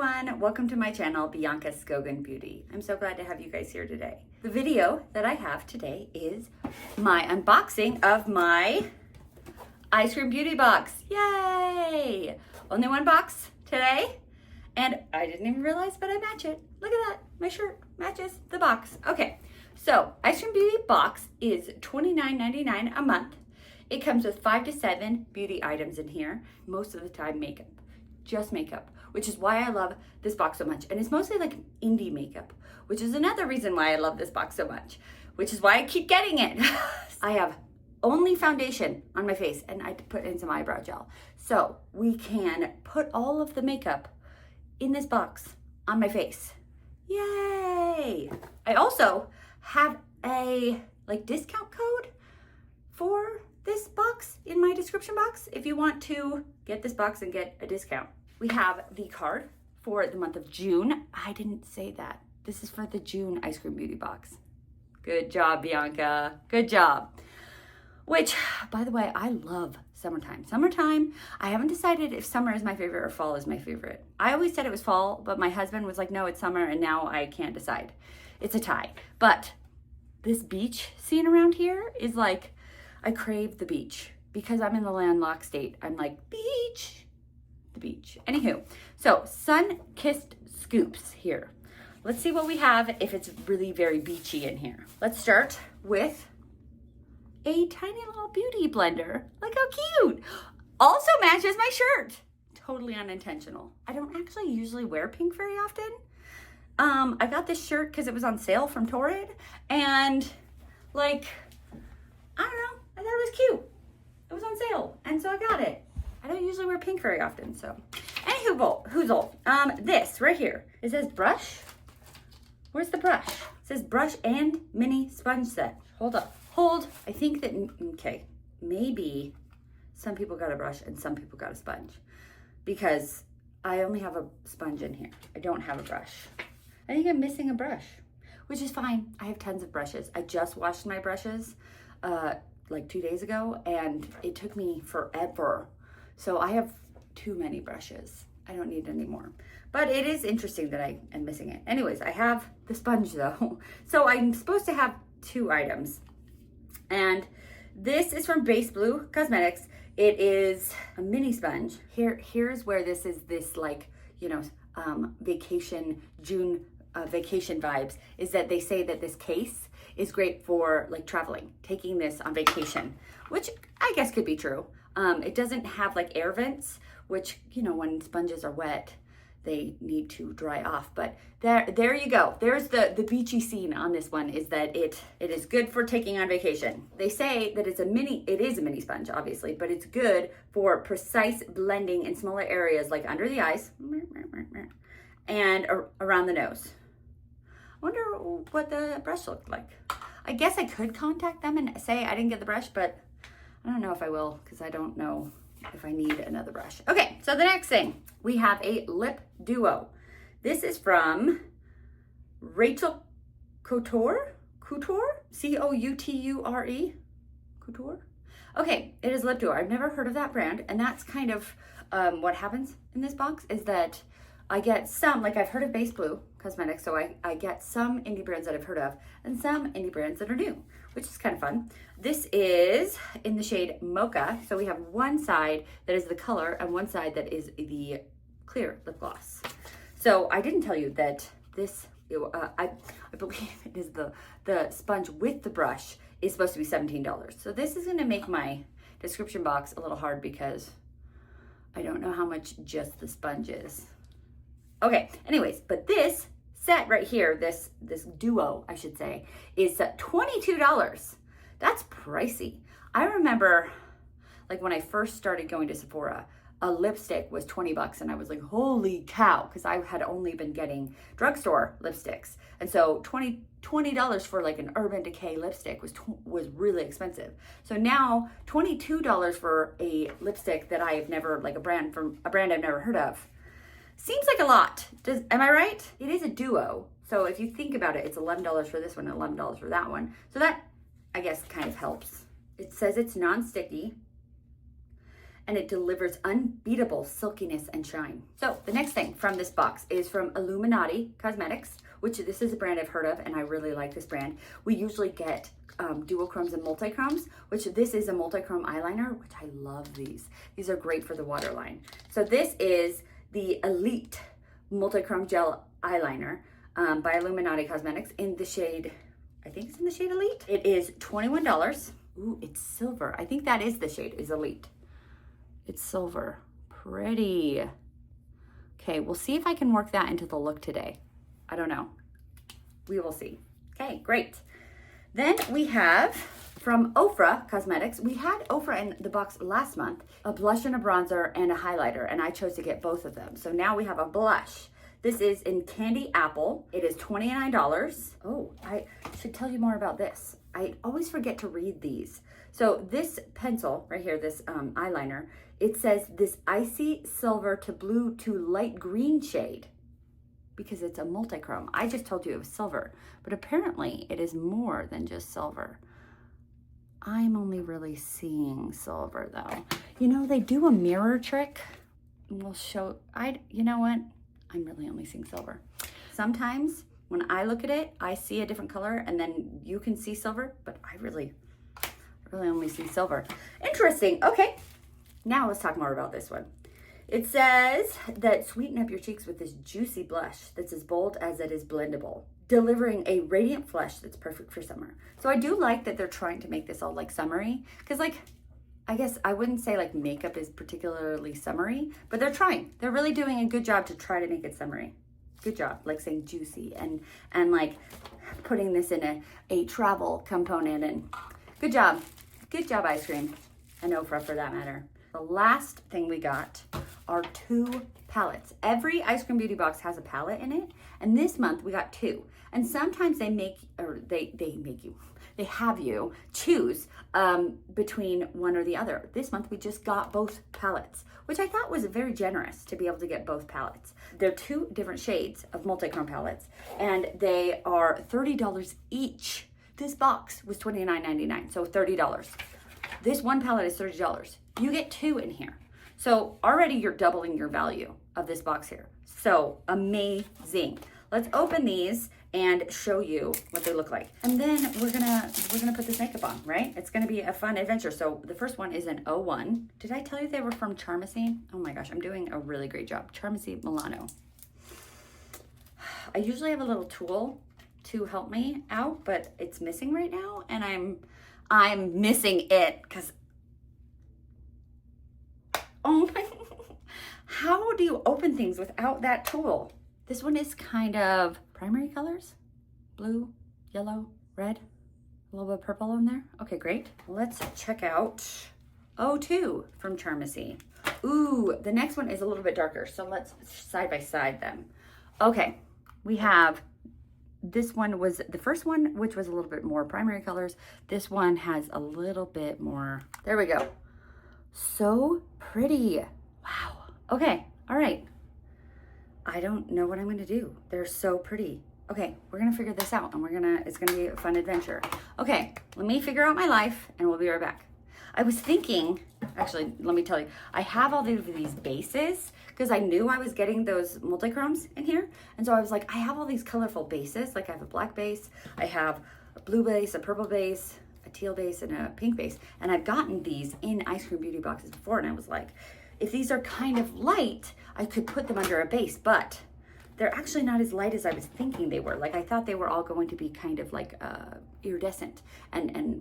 everyone, welcome to my channel, Bianca Skogan Beauty. I'm so glad to have you guys here today. The video that I have today is my unboxing of my Eyescream Beauty Box. Yay! Only one box today, and I didn't even realize, but I match it. Look at that, my shirt matches the box. Okay, so Eyescream Beauty Box is $29.99 a month. It comes with 5 to 7 beauty items in here, most of the time makeup. Just makeup, which is why I love this box so much. And it's mostly like indie makeup, which is another reason why I love this box so much, which is why I keep getting it. I have only foundation on my face and I put in some eyebrow gel. So we can put all of the makeup in this box on my face. Yay! I also have a discount code for this box in my description box if you want to get this box and get a discount. We have the card for the month of June. I didn't say that. This is for the June Eyescream Beauty Box. Good job, Bianca. Good job. Which, by the way, I love summertime. Summertime, I haven't decided if summer is my favorite or fall is my favorite. I always said it was fall, but my husband was like, no, it's summer, and now I can't decide. It's a tie. But this beach scene around here is like, I crave the beach because I'm in the landlocked state. I'm like, beach, the beach. Anywho, so sun-kissed scoops here. Let's see what we have if it's really very beachy in here. Let's start with a tiny little beauty blender. Look how cute. Also matches my shirt. Totally unintentional. I don't actually usually wear pink very often. I got this shirt because it was on sale from Torrid, and I don't know, I thought it was cute. It was on sale, and so I got it. I don't usually wear pink very often, so. Anywho, this right here, it says brush. Where's the brush? It says brush and mini sponge set. Hold up, I think that, okay, maybe some people got a brush and some people got a sponge because I only have a sponge in here. I don't have a brush. I think I'm missing a brush, which is fine. I have tons of brushes. I just washed my brushes like 2 days ago, and it took me forever. So I have too many brushes. I don't need any more. But it is interesting that I am missing it. Anyways, I have the sponge though. So I'm supposed to have 2 items. And this is from Base Blue Cosmetics. It is a mini sponge. Here's where this is this vacation, June vacation vibes, is that they say that this case is great for traveling, taking this on vacation, which I guess could be true. It doesn't have air vents, which, when sponges are wet, they need to dry off. But there you go. There's the beachy scene on this one, is that it is good for taking on vacation. They say that it is a mini sponge, obviously, but it's good for precise blending in smaller areas like under the eyes and around the nose. I wonder what the brush looked like. I guess I could contact them and say I didn't get the brush, but I don't know if I will because I don't know if I need another brush. Okay, so the next thing, we have a lip duo. This is from Rachel Couture, C-O-U-T-U-R-E, Couture. Okay, it is lip duo. I've never heard of that brand, and that's kind of what happens in this box is that I get some, I've heard of Base Blue Cosmetics, so I get some indie brands that I've heard of and some indie brands that are new, which is kind of fun. This is in the shade Mocha. So we have one side that is the color and one side that is the clear lip gloss. So I didn't tell you that this, I believe it is the sponge with the brush is supposed to be $17. So this is gonna make my description box a little hard because I don't know how much just the sponge is. Okay, anyways, but this set right here, this duo, I should say, is $22. That's pricey. I remember when I first started going to Sephora, a lipstick was $20 and I was like, holy cow, because I had only been getting drugstore lipsticks. And so $20 for an Urban Decay lipstick was really expensive. So now $22 for a lipstick that I have never, a brand I've never heard of. Seems like a lot. Am I right? It is a duo. So if you think about it, it's $11 for this one and $11 for that one. So that, I guess, kind of helps. It says it's non-sticky. and it delivers unbeatable silkiness and shine. So the next thing from this box is from Illuminati Cosmetics, which this is a brand I've heard of, and I really like this brand. We usually get duochromes and multichromes, which this is a multichrome eyeliner, which I love these. These are great for the waterline. So this is the Elite Multichrome Gel Eyeliner by Illuminati Cosmetics in the shade, I think it's in the shade Elite. It is $21. Ooh, it's silver. I think that is the shade, is Elite. It's silver. Pretty. Okay, we'll see if I can work that into the look today. I don't know. We will see. Okay, great. Then we have from Ofra Cosmetics. We had Ofra in the box last month, a blush and a bronzer and a highlighter, and I chose to get both of them. So now we have a blush. This is in Candy Apple. It is $29. Oh, I should tell you more about this. I always forget to read these. So this pencil right here, this eyeliner, it says this icy silver to blue to light green shade because it's a multichrome. I just told you it was silver, but apparently it is more than just silver. I'm only really seeing silver though. You know, they do a mirror trick. We'll show, you know what? I'm really only seeing silver. Sometimes when I look at it, I see a different color and then you can see silver, but I really only see silver. Interesting. Okay, now let's talk more about this one. It says that sweeten up your cheeks with this juicy blush that's as bold as it is blendable, delivering a radiant flush that's perfect for summer. So I do like that they're trying to make this all like summery, because like, I guess I wouldn't say like makeup is particularly summery, but they're trying. They're really doing a good job to try to make it summery. Good job, like saying juicy and like putting this in a travel component, and good job. Good job, Ice Cream, and Ofra for that matter. The last thing we got are 2 palettes. Every Ice Cream Beauty Box has a palette in it, and this month we got 2. And sometimes they have you choose between one or the other. This month we just got both palettes, which I thought was very generous to be able to get both palettes. They're 2 different shades of multichrome palettes, and they are $30 each. This box was $29.99, so $30. This one palette is $30. You get 2 in here. So already you're doubling your value of this box here. So amazing. Let's open these and show you what they look like. And then we're gonna put this makeup on, right? It's gonna be a fun adventure. So the first one is an 01. Did I tell you they were from Charmacine? Oh my gosh, I'm doing a really great job. Charmacine Milano. I usually have a little tool to help me out, but it's missing right now, and I'm missing it because, oh my, how do you open things without that tool? This one is kind of primary colors, blue, yellow, red, a little bit of purple in there. Okay, great. Let's check out 02 from Charmacine. Ooh, the next one is a little bit darker, so let's side by side them. Okay, we have, this one was the first one, which was a little bit more primary colors. This one has a little bit more, there we go. So pretty, wow. Okay, all right. I don't know what I'm gonna do. They're so pretty. Okay, we're gonna figure this out, and it's gonna be a fun adventure. Okay, let me figure out my life and we'll be right back. I was thinking, actually, let me tell you, I have all these bases because I knew I was getting those multichromes in here. And so I was like, I have all these colorful bases. Like I have a black base, I have a blue base, a purple base, a teal base, and a pink base. And I've gotten these in Ice Cream Beauty Boxes before. And I was like, if these are kind of light, I could put them under a base, but they're actually not as light as I was thinking they were. Like I thought they were all going to be kind of like iridescent,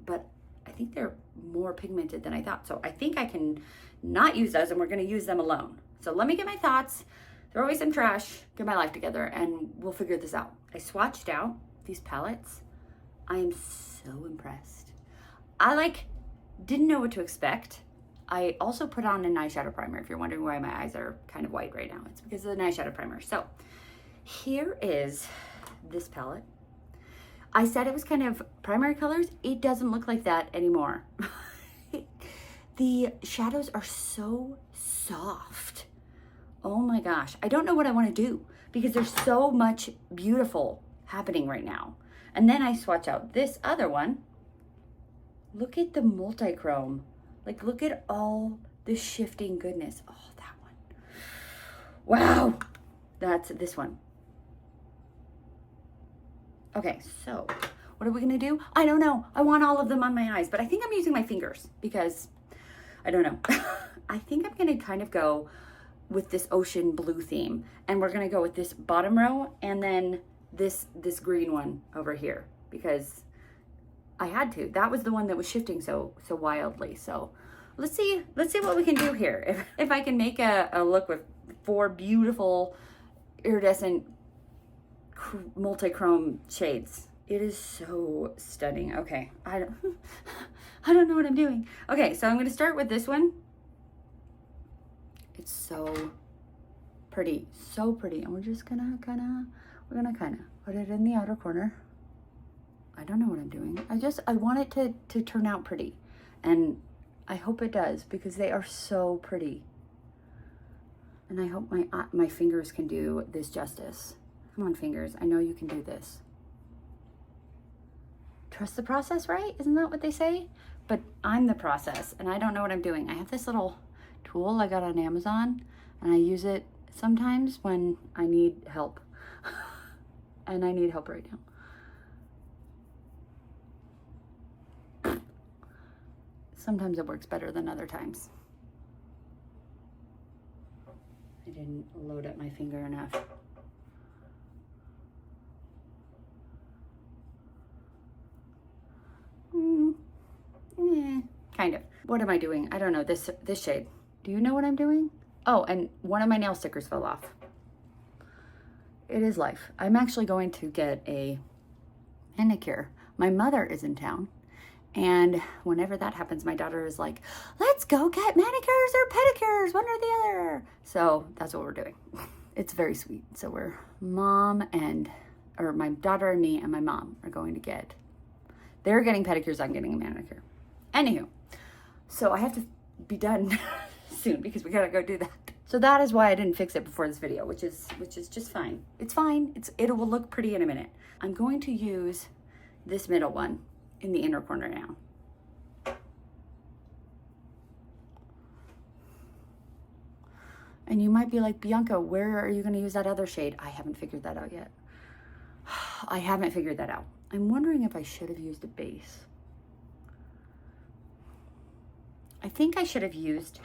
but I think they're more pigmented than I thought. So I think I can not use those, and we're gonna use them alone. So let me get my thoughts, throw away some trash, get my life together, and we'll figure this out. I swatched out these palettes. I am so impressed. I didn't know what to expect. I also put on an eyeshadow primer. If you're wondering why my eyes are kind of white right now, it's because of the eyeshadow primer. So here is this palette. I said it was kind of primary colors. It doesn't look like that anymore. The shadows are so soft. Oh my gosh. I don't know what I want to do because there's so much beautiful happening right now. And then I swatch out this other one. Look at the multichrome. Like, look at all the shifting goodness. Oh, that one. Wow. That's this one. Okay, so what are we gonna do? I don't know. I want all of them on my eyes, but I think I'm using my fingers because I don't know. I think I'm gonna kind of go with this ocean blue theme, and we're gonna go with this bottom row and then this green one over here because I had to. That was the one that was shifting so wildly. So let's see what we can do here. If I can make a look with 4 beautiful iridescent multi-chrome shades. It is so stunning. Okay, I don't know what I'm doing. Okay, so I'm going to start with this one. It's so pretty, so pretty. And we're just gonna kind of put it in the outer corner. I don't know what I'm doing. I want it to turn out pretty, and I hope it does because they are so pretty. And I hope my fingers can do this justice. Come on, fingers. I know you can do this. Trust the process, right? Isn't that what they say? But I'm the process, and I don't know what I'm doing. I have this little tool I got on Amazon, and I use it sometimes when I need help. And I need help right now. Sometimes it works better than other times. I didn't load up my finger enough. Kind of. What am I doing? I don't know. This shade. Do you know what I'm doing? Oh, and one of my nail stickers fell off. It is life. I'm actually going to get a manicure. My mother is in town, and whenever that happens, my daughter is like, let's go get manicures or pedicures, one or the other. So that's what we're doing. It's very sweet. So we're my daughter and me and my mom are going to get, they're getting pedicures, I'm getting a manicure. Anywho, so I have to be done soon because we gotta go do that. So that is why I didn't fix it before this video, which is just fine. It's fine. It will look pretty in a minute. I'm going to use this middle one in the inner corner now. And you might be like, Bianca, where are you going to use that other shade? I haven't figured that out yet. I haven't figured that out. I'm wondering if I should have used a base. I think I should have used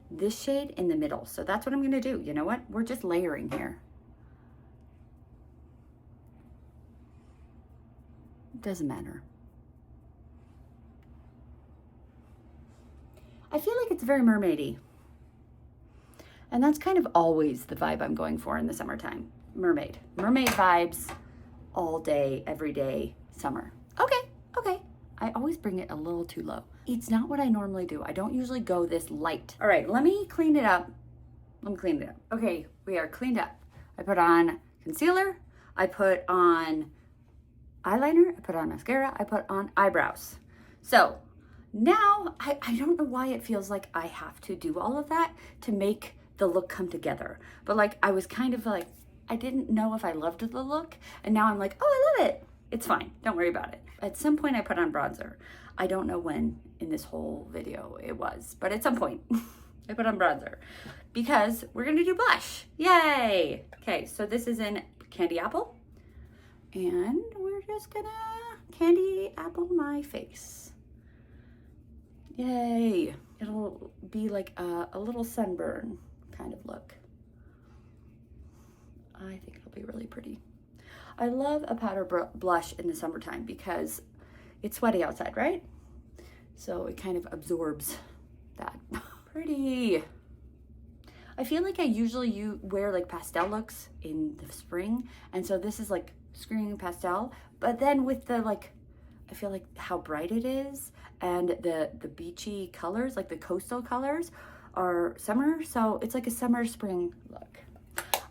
this shade in the middle. So that's what I'm going to do. You know what? We're just layering here. It doesn't matter. I feel like it's very mermaidy. And that's kind of always the vibe I'm going for in the summertime. Mermaid vibes all day, every day, summer. Okay. I always bring it a little too low. It's not what I normally do. I don't usually go this light. All right, let me clean it up. Okay, we are cleaned up. I put on concealer. I put on eyeliner. I put on mascara. I put on eyebrows. So now I don't know why it feels like I have to do all of that to make the look come together. But like, I was kind of like, I didn't know if I loved the look. And now I'm like, oh, I love it. It's fine. Don't worry about it. At some point I put on bronzer. I don't know when in this whole video it was, but at some point I put on bronzer because we're going to do blush. Yay. Okay. So this is in Candy Apple, and we're just gonna candy apple my face. Yay. It'll be like a little sunburn kind of look. I think it'll be really pretty. I love a powder blush in the summertime because it's sweaty outside, right? So it kind of absorbs that. Pretty. I feel like I usually wear like pastel looks in the spring, and so this is like screaming pastel, but then with the like, I feel like how bright it is and the beachy colors, like the coastal colors, are summer, so it's like a summer spring look.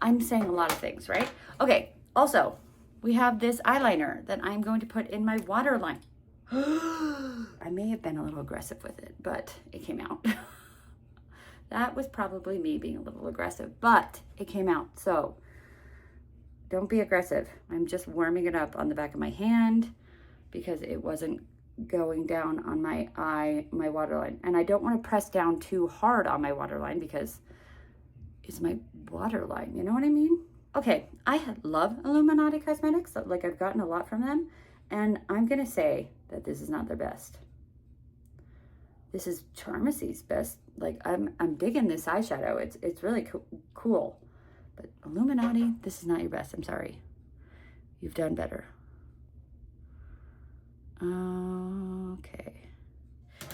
I'm saying a lot of things, right? Okay, also, we have this eyeliner that I'm going to put in my waterline. I may have been a little aggressive with it, but it came out. That was probably me being a little aggressive, but it came out. So don't be aggressive. I'm just warming it up on the back of my hand because it wasn't going down on my eye, my waterline. And I don't want to press down too hard on my waterline because it's my waterline, you know what I mean? Okay, I love Illuminati Cosmetics. Like, I've gotten a lot from them. And I'm going to say that this is not their best. This is Charmacy's best. Like, I'm digging this eyeshadow. It's really cool. But Illuminati, this is not your best. I'm sorry. You've done better. Okay.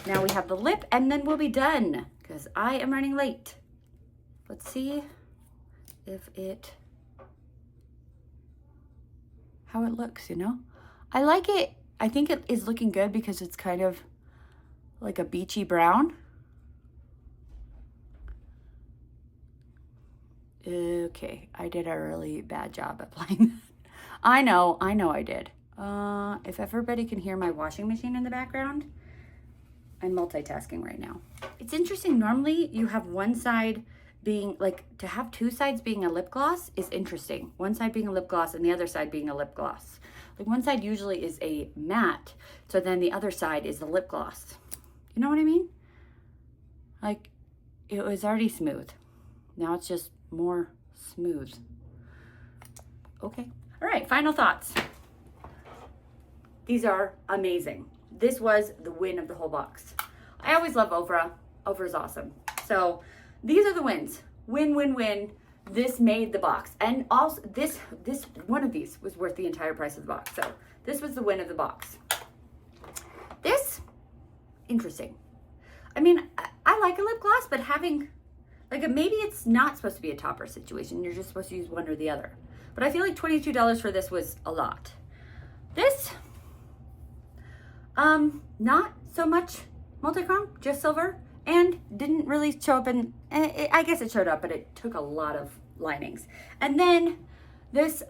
Now we have the lip, and then we'll be done because I am running late. Let's see if how it looks, you know? I like it. I think it is looking good because it's kind of like a beachy brown. Okay, I did a really bad job applying that. I know I did. If everybody can hear my washing machine in the background, I'm multitasking right now. It's interesting. Normally you have one side being, like, to have two sides being a lip gloss is interesting. One side being a lip gloss and the other side being a lip gloss. Like, one side usually is a matte, so then the other side is the lip gloss. You know what I mean? Like, it was already smooth. Now it's just more smooth. Okay. All right, final thoughts. These are amazing. This was the win of the whole box. I always love Ofra. Ofra's awesome. So these are the wins. Win, win, win. This made the box. And also this one of these was worth the entire price of the box. So this was the win of the box. This, interesting. I mean, I like a lip gloss, but having, like, maybe it's not supposed to be a topper situation. You're just supposed to use one or the other. But I feel like $22 for this was a lot. This, not so much multi-chrome, just silver, and didn't really show up in, I guess it showed up, but it took a lot of linings. And then this,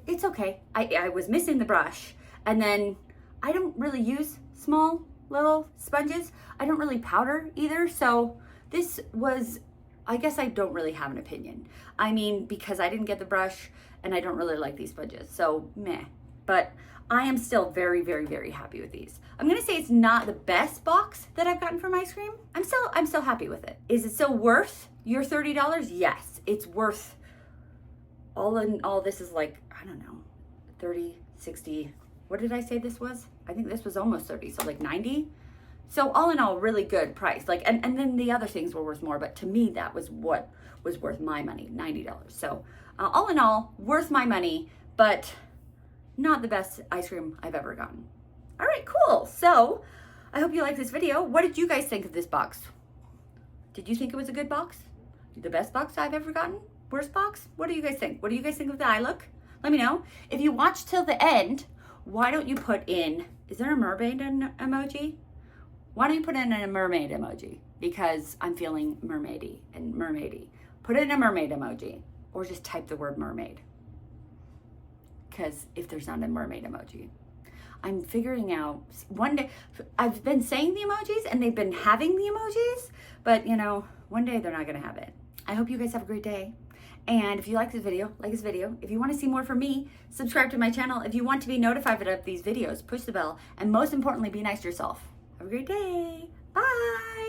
it's okay. I was missing the brush, and then I don't really use small little sponges. I don't really powder either, so this was, I guess I don't really have an opinion. I mean, because I didn't get the brush, and I don't really like these sponges, so meh. But I am still very, very, very happy with these. I'm gonna say it's not the best box that I've gotten from Eyescream. I'm still happy with it. Is it still worth your $30? Yes, it's worth, all in all, this is like, I don't know, 30, 60, what did I say this was? I think this was almost 30, so like 90. So all in all, really good price. Like, and then the other things were worth more, but to me, that was what was worth my money, $90. So all in all, worth my money, but not the best ice cream I've ever gotten. All right, cool. So I hope you liked this video. What did you guys think of this box? Did you think it was a good box? The best box I've ever gotten? Worst box? What do you guys think? What do you guys think of the eye look? Let me know. If you watch till the end, why don't you put in, is there a mermaid emoji? Why don't you put in a mermaid emoji? Because I'm feeling mermaidy and mermaidy. Put in a mermaid emoji, or just type the word mermaid. Because if there's not a mermaid emoji, I'm figuring out, one day, I've been saying the emojis and they've been having the emojis, but you know, one day they're not gonna have it. I hope you guys have a great day. And if you like this video, like this video. If you want to see more from me, subscribe to my channel. If you want to be notified of these videos, push the bell. And most importantly, be nice to yourself. Have a great day. Bye.